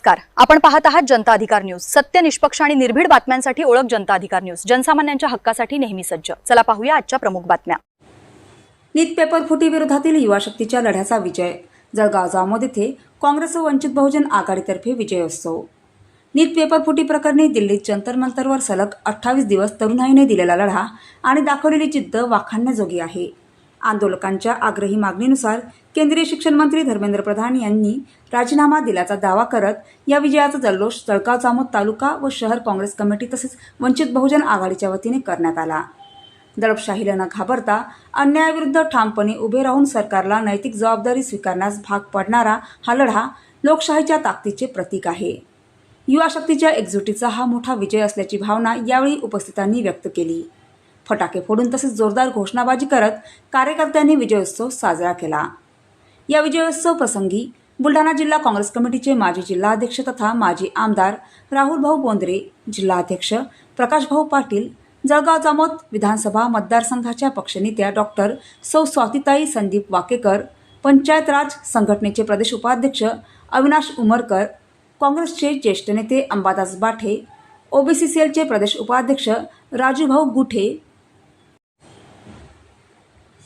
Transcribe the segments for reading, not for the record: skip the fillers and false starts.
नमस्कार, आपण पाहत आहात जनता अधिकार न्यूज। सत्य, निष्पक्ष आणि निर्भीड बातम्यांसाठी ओळख जनता अधिकार न्यूज। जनसामान्यांच्या हक्कासाठी नेहमी सज्ज। चला पाहूया आजच्या प्रमुख बातम्या। नीट पेपर फुटी विरोधातील युवा शक्तीच्या लढ्याचा विजय। जळगाव जामोद येथे काँग्रेस व वंचित बहुजन आघाडीतर्फे विजयोत्सव। नीट पेपर फुटी प्रकरणी दिल्लीत जंतर मंतरवर सलग 28 दिवस तरुणाईने दिलेला लढा आणि दाखवलेली जिद्द वाखाणण्याजोगी आहे। आंदोलकांच्या आग्रही मागणीनुसार केंद्रीय शिक्षण मंत्री धर्मेंद्र प्रधान यांनी राजीनामा दिल्याचा दावा करत या विजयाचा जल्लोष जळगाव जामोद तालुका व शहर काँग्रेस कमिटी तसेच वंचित बहुजन आघाडीच्या वतीने करण्यात आला। दडपशाहीला न घाबरता अन्यायाविरुद्ध ठामपणे उभे राहून सरकारला नैतिक जबाबदारी स्वीकारण्यास भाग पडणारा हा लढा लोकशाहीच्या ताकदीचे प्रतीक आहे। युवा शक्तीच्या एकजुटीचा हा मोठा विजय असल्याची भावना यावेळी उपस्थितांनी व्यक्त केली। फटाके फोडून तसेच जोरदार घोषणाबाजी करत कार्यकर्त्यांनी विजयोत्सव साजरा केला। या विजयोत्सव प्रसंगी बुलढाणा जिल्हा काँग्रेस कमिटीचे माजी जिल्हाध्यक्ष तथा माजी आमदार राहुल भाऊ बोंद्रे, जिल्हाध्यक्ष प्रकाश भाऊ पाटील, जळगाव जामोद विधानसभा मतदारसंघाच्या पक्षनेत्या डॉक्टर सौ स्वातीताई संदीप वाकेकर, पंचायत राज संघटनेचे प्रदेश उपाध्यक्ष अविनाश उमरकर, काँग्रेसचे ज्येष्ठ नेते अंबादास बाठे, ओबीसी सेलचे प्रदेश उपाध्यक्ष राजूभाऊ गुठे,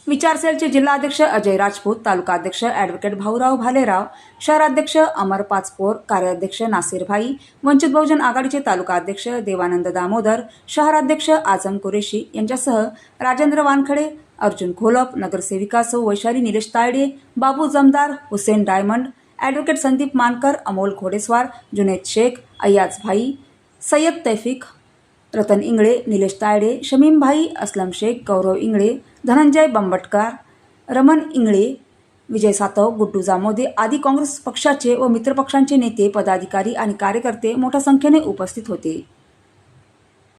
विचार सेलचे जिल्हाध्यक्ष अजय राजपूत, तालुकाध्यक्ष ॲडव्होकेट भाऊराव भालेराव, शहराध्यक्ष अमर पाचपोर, कार्याध्यक्ष नासिर भाई, वंचित बहुजन आघाडीचे तालुकाध्यक्ष देवानंद दामोदर, शहराध्यक्ष आझम कुरेशी यांच्यासह राजेंद्र वानखडे, अर्जुन घोलप, नगरसेविका सौ वैशाली निलेश तायडे, बाबू जमदार, हुसेन डायमंड, ॲडव्होकेट संदीप मानकर, अमोल घोडेस्वार, जुनेद शेख, अय्याज भाई, सय्यद तैफिक, रतन इंगळे, निलेश तायडे, शमीम भाई, असलम शेख, गौरव इंगळे, धनंजय बंबटकार, रमन इंगळे, विजय सातव, गुड्डू जामोदे आदी काँग्रेस पक्षाचे व मित्रपक्षांचे नेते, पदाधिकारी आणि कार्यकर्ते मोठ्या संख्येने उपस्थित होते।